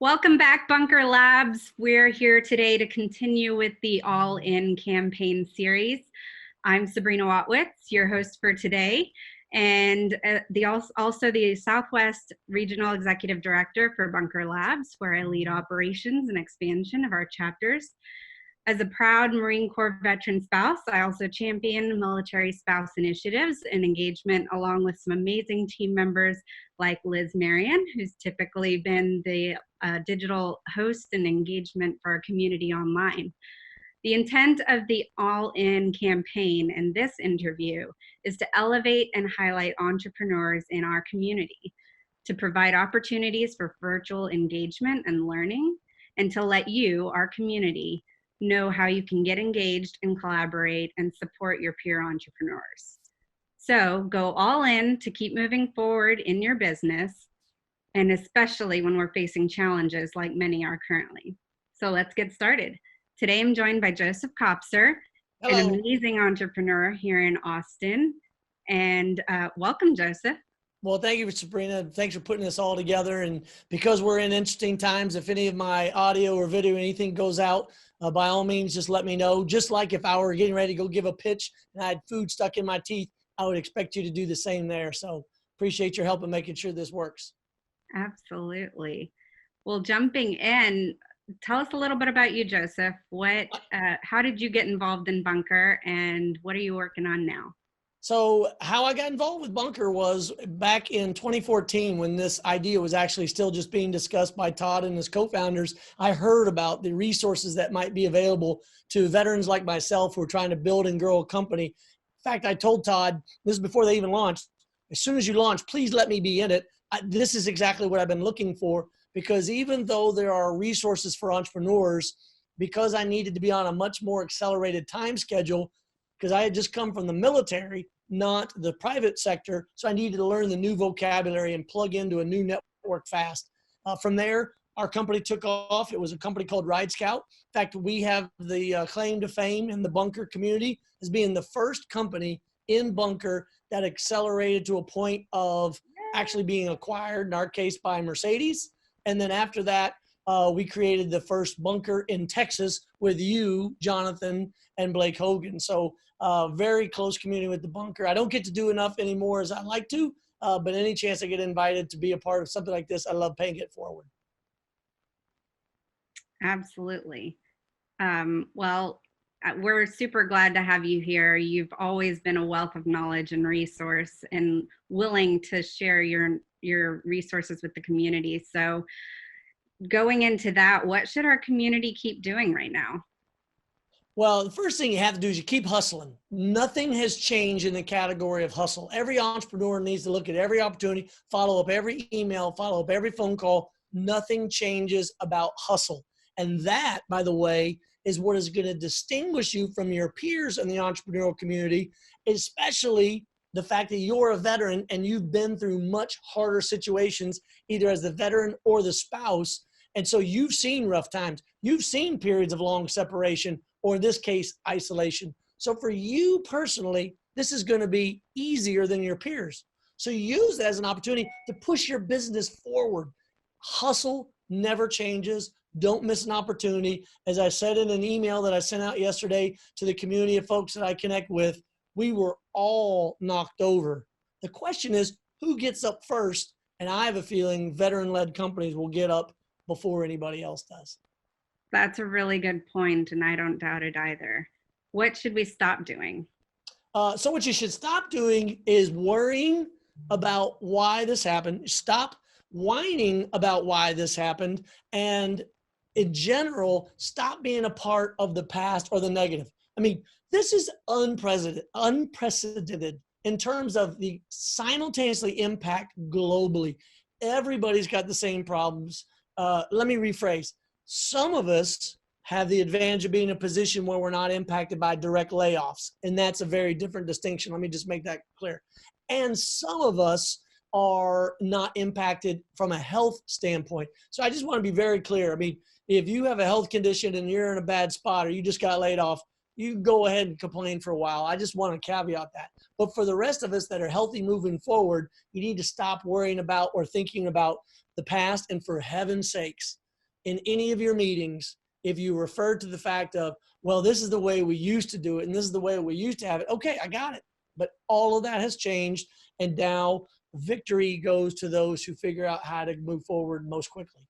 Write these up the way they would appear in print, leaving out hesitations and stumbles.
Welcome back, Bunker Labs. We're here today to continue with the All In campaign series. I'm Sabrina Watwitz, your host for today, and also the Southwest Regional Executive Director for Bunker Labs, where I lead operations and expansion of our chapters. As a proud Marine Corps veteran spouse, I also champion military spouse initiatives and engagement along with some amazing team members like Liz Marion, who's typically been the digital host and engagement for our community online. The intent of the All In campaign in this interview is to elevate and highlight entrepreneurs in our community, to provide opportunities for virtual engagement and learning, and to let you, our community, know how you can get engaged and collaborate and support your peer entrepreneurs. So go all in to keep moving forward in your business, and especially when we're facing challenges like many are currently. So let's get started. Today I'm joined by Joseph Kopser, Hello. an amazing entrepreneur here in Austin. And welcome, Joseph. Well, thank you, Sabrina. Thanks for putting this all together. And because we're in interesting times, if any of my audio or video, anything goes out, by all means, just let me know. Just like if I were getting ready to go give a pitch and I had food stuck in my teeth, I would expect you to do the same there. So appreciate your help in making sure this works. Absolutely. Well, jumping in, tell us a little bit about you, Joseph. How did you get involved in Bunker, and what are you working on now? So how I got involved with Bunker was back in 2014 when this idea was actually still just being discussed by Todd and his co-founders. I heard about the resources that might be available to veterans like myself who are trying to build and grow a company. In fact, I told Todd, this is before they even launched, as soon as you launch, please let me be in it. This is exactly what I've been looking for, because even though there are resources for entrepreneurs, because I needed to be on a much more accelerated time schedule, because I had just come from the military, not the private sector. So I needed to learn the new vocabulary and plug into a new network fast. From there, our company took off. It was a company called Ride Scout. In fact, we have the claim to fame in the Bunker community as being the first company in Bunker that accelerated to a point of actually being acquired, in our case, by Mercedes. And then after that, we created the first Bunker in Texas with you, Jonathan, and Blake Hogan. So very close community with the Bunker. I don't get to do enough anymore as I like to, but any chance I get invited to be a part of something like this, I love paying it forward. Absolutely. Well, we're super glad to have you here. You've always been a wealth of knowledge and resource and willing to share your resources with the community. So going into that, what should our community keep doing right now? Well, the first thing you have to do is you keep hustling. Nothing has changed in the category of hustle. Every entrepreneur needs to look at every opportunity, follow up every email, follow up every phone call. Nothing changes about hustle. And that, by the way, is what is going to distinguish you from your peers in the entrepreneurial community, especially the fact that you're a veteran and you've been through much harder situations, either as the veteran or the spouse. And so you've seen rough times. You've seen periods of long separation, or in this case, isolation. So for you personally, this is going to be easier than your peers. So use that as an opportunity to push your business forward. Hustle never changes. Don't miss an opportunity. As I said in an email that I sent out yesterday to the community of folks that I connect with, we were all knocked over. The question is, who gets up first? And I have a feeling veteran-led companies will get up before anybody else does. That's a really good point, and I don't doubt it either. What should we stop doing? So what you should stop doing is worrying about why this happened. Stop whining about why this happened. And in general, stop being a part of the past or the negative. I mean, this is unprecedented in terms of the simultaneously impact globally. Everybody's got the same problems. Let me rephrase. Some of us have the advantage of being in a position where we're not impacted by direct layoffs. And that's a very different distinction. Let me just make that clear. And some of us are not impacted from a health standpoint. So I just want to be very clear. I mean, if you have a health condition and you're in a bad spot or you just got laid off, you go ahead and complain for a while. I just want to caveat that. But for the rest of us that are healthy moving forward, you need to stop worrying about or thinking about the past. And for heaven's sakes, in any of your meetings if you refer to the fact of, well, this is the way we used to do it and this is the way we used to have it. Okay, I got it. But all of that has changed. And now victory goes to those who figure out how to move forward most quickly.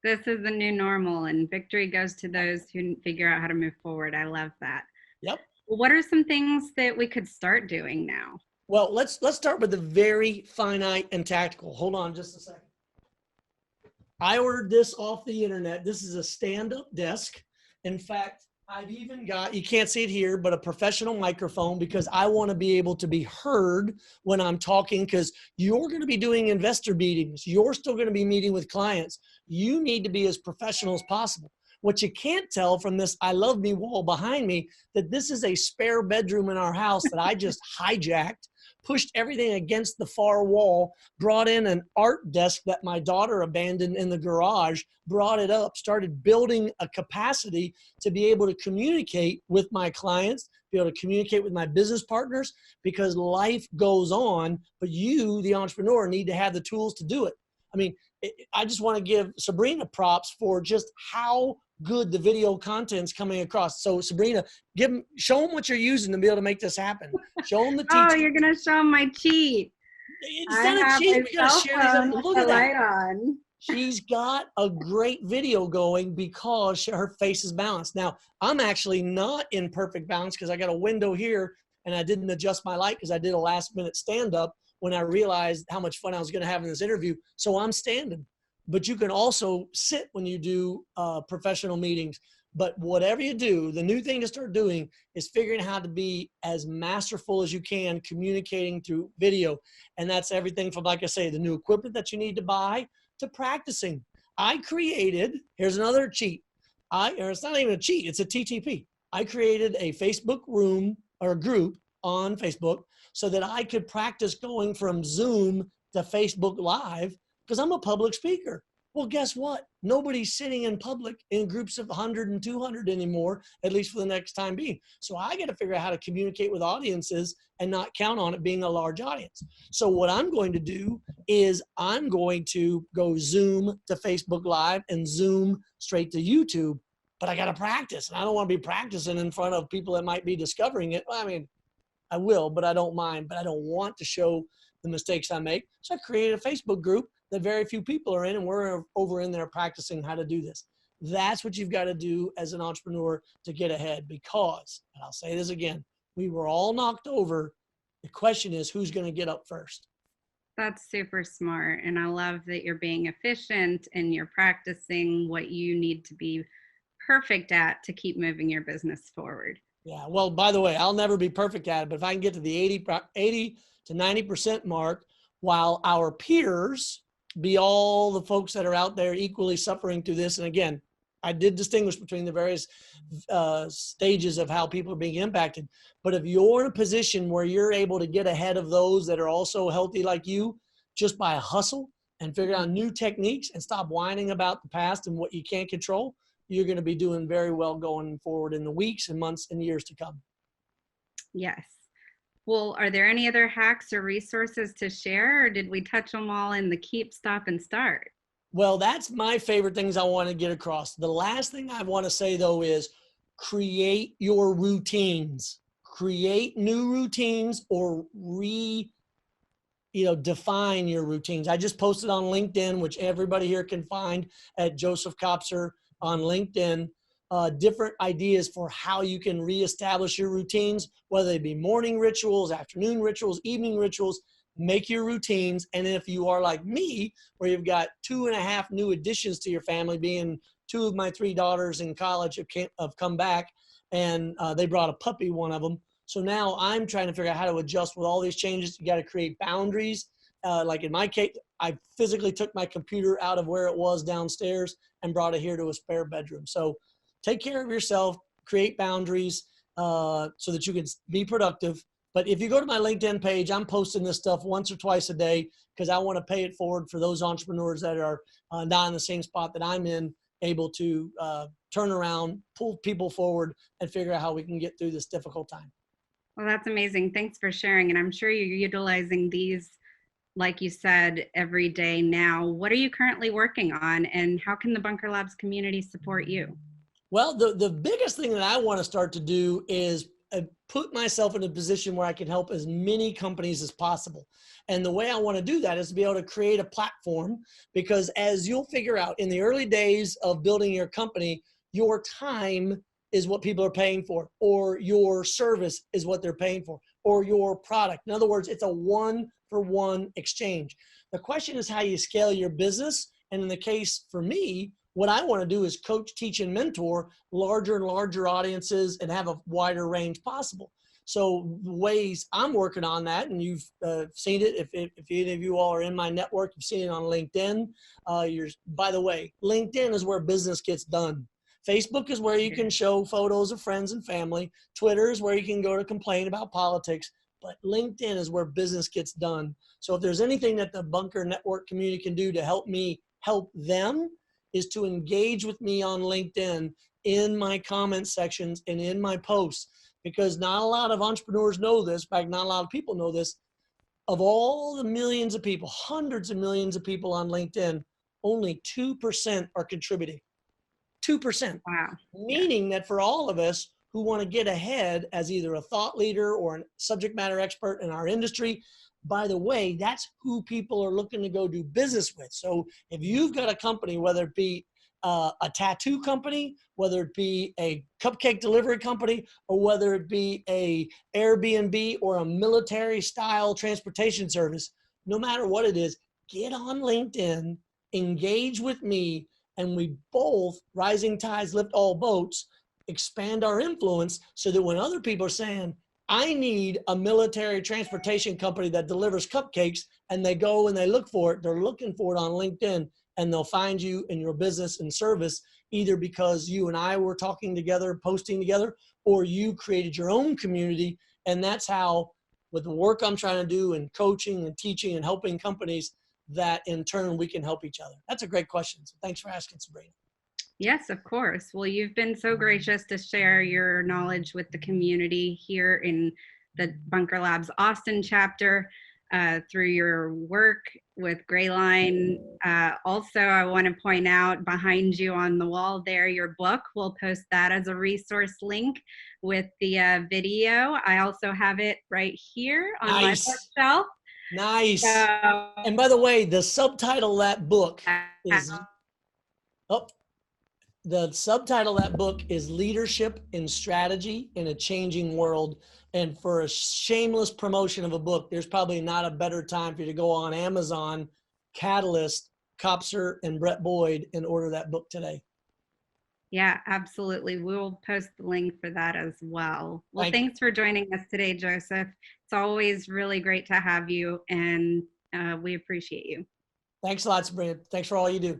This is the new normal, and victory goes to those who figure out how to move forward. I love that. Yep. Well, what are some things that we could start doing now? Well, let's start with the very finite and tactical. Hold on just a second. I ordered this off the internet. This is a stand-up desk. In fact, I've even got, you can't see it here, but a professional microphone because I want to be able to be heard when I'm talking, because you're going to be doing investor meetings. You're still going to be meeting with clients. You need to be as professional as possible. What you can't tell from this I love me wall behind me, that this is a spare bedroom in our house that I just hijacked, pushed everything against the far wall, brought in an art desk that my daughter abandoned in the garage, brought it up, started building a capacity to be able to communicate with my clients, be able to communicate with my business partners, because life goes on, but you, the entrepreneur, need to have the tools to do it. I mean, I just want to give Sabrina props for just how good the video content's coming across. So Sabrina, show them what you're using to be able to make this happen. Show them the Oh, teaching. you're going to show them my cheat. It's not a cheat. We got to share these. Look at that. Light on. She's got a great video going because her face is balanced. Now, I'm actually not in perfect balance because I got a window here and I didn't adjust my light because I did a last minute stand up when I realized how much fun I was going to have in this interview. So I'm standing. But you can also sit when you do professional meetings. But whatever you do, the new thing to start doing is figuring out how to be as masterful as you can communicating through video. And that's everything from, like I say, the new equipment that you need to buy to practicing. I created, here's another cheat. Or it's not even a cheat, it's a TTP. I created a Facebook room or group on Facebook so that I could practice going from Zoom to Facebook Live because I'm a public speaker. Well, guess what? Nobody's sitting in public in groups of 100 and 200 anymore, at least for the next time being. So I got to figure out how to communicate with audiences and not count on it being a large audience. So what I'm going to do is I'm going to go Zoom to Facebook Live and Zoom straight to YouTube. But I got to practice. And I don't want to be practicing in front of people that might be discovering it. Well, I mean, I will, but I don't mind. But I don't want to show the mistakes I make. So I created a Facebook group that very few people are in, and we're over in there practicing how to do this. That's what you've got to do as an entrepreneur to get ahead, because, and I'll say this again, we were all knocked over. The question is, who's going to get up first? That's super smart. And I love that you're being efficient and you're practicing what you need to be perfect at to keep moving your business forward. Yeah. Well, by the way, I'll never be perfect at it, but if I can get to the 80 to 90% mark, while our peers be all the folks that are out there equally suffering through this. And again, I did distinguish between the various stages of how people are being impacted. But if you're in a position where you're able to get ahead of those that are also healthy like you, just by a hustle and figure out new techniques and stop whining about the past and what you can't control, you're going to be doing very well going forward in the weeks and months and years to come. Yes. Well, are there any other hacks or resources to share, or did we touch them all in the keep, stop, and start? Well, that's my favorite things I want to get across. The last thing I want to say, though, is create your routines. Create new routines or define your routines. I just posted on LinkedIn, which everybody here can find at Joseph Kopser on LinkedIn, different ideas for how you can reestablish your routines, whether they be morning rituals, afternoon rituals, evening rituals. Make your routines. And if you are like me, where you've got 2.5 new additions to your family, being 2 of my 3 daughters in college have come back, and they brought a puppy, one of them. So now I'm trying to figure out how to adjust with all these changes. You got to create boundaries. Like in my case, I physically took my computer out of where it was downstairs and brought it here to a spare bedroom. So take care of yourself, create boundaries so that you can be productive. But if you go to my LinkedIn page, I'm posting this stuff once or twice a day because I want to pay it forward for those entrepreneurs that are not in the same spot that I'm in, able to turn around, pull people forward, and figure out how we can get through this difficult time. Well, that's amazing. Thanks for sharing. And I'm sure you're utilizing these like you said, every day now. What are you currently working on, and how can the Bunker Labs community support you? Well, the biggest thing that I want to start to do is put myself in a position where I can help as many companies as possible. And the way I want to do that is to be able to create a platform, because as you'll figure out in the early days of building your company, your time is what people are paying for, or your service is what they're paying for, or your product. In other words, it's a one-for-one exchange. The question is how you scale your business. And in the case for me, what I want to do is coach, teach, and mentor larger and larger audiences and have a wider range possible. So the ways I'm working on that, and you've seen it, if any of you all are in my network, you've seen it on LinkedIn. By the way, LinkedIn is where business gets done. Facebook is where you can show photos of friends and family. Twitter is where you can go to complain about politics. But LinkedIn is where business gets done. So if there's anything that the Bunker Network community can do to help me help them, is to engage with me on LinkedIn in my comment sections and in my posts, because not a lot of entrepreneurs know this. In fact, not a lot of people know this. Of all the millions of people, hundreds of millions of people on LinkedIn, only 2% are contributing. 2%. Wow. Meaning that for all of us who want to get ahead as either a thought leader or a subject matter expert in our industry, by the way, that's who people are looking to go do business with. So if you've got a company, whether it be a tattoo company, whether it be a cupcake delivery company, or whether it be a Airbnb or a military style transportation service, no matter what it is, get on LinkedIn, engage with me, and we both, rising tides lift all boats, expand our influence so that when other people are saying, I need a military transportation company that delivers cupcakes, and they go and they look for it, they're looking for it on LinkedIn, and they'll find you in your business and service, either because you and I were talking together, posting together, or you created your own community. And that's how, with the work I'm trying to do and coaching and teaching and helping companies, that in turn we can help each other. That's a great question. So thanks for asking, Sabrina. Yes, of course. Well, you've been so gracious to share your knowledge with the community here in the Bunker Labs Austin chapter through your work with Grayline. Also, I want to point out behind you on the wall there, your book. We'll post that as a resource link with the video. I also have it right here on my bookshelf. Nice. So, and by the way, the subtitle of that book is, the subtitle of that book is Leadership and Strategy in a Changing World. And for a shameless promotion of a book, there's probably not a better time for you to go on Amazon, Catalyst, Kopser, and Brett Boyd and order that book today. Yeah, absolutely. We'll post the link for that as well. Well, thanks for joining us today, Joseph. It's always really great to have you, and we appreciate you. Thanks a lot, Sabrina. Thanks for all you do.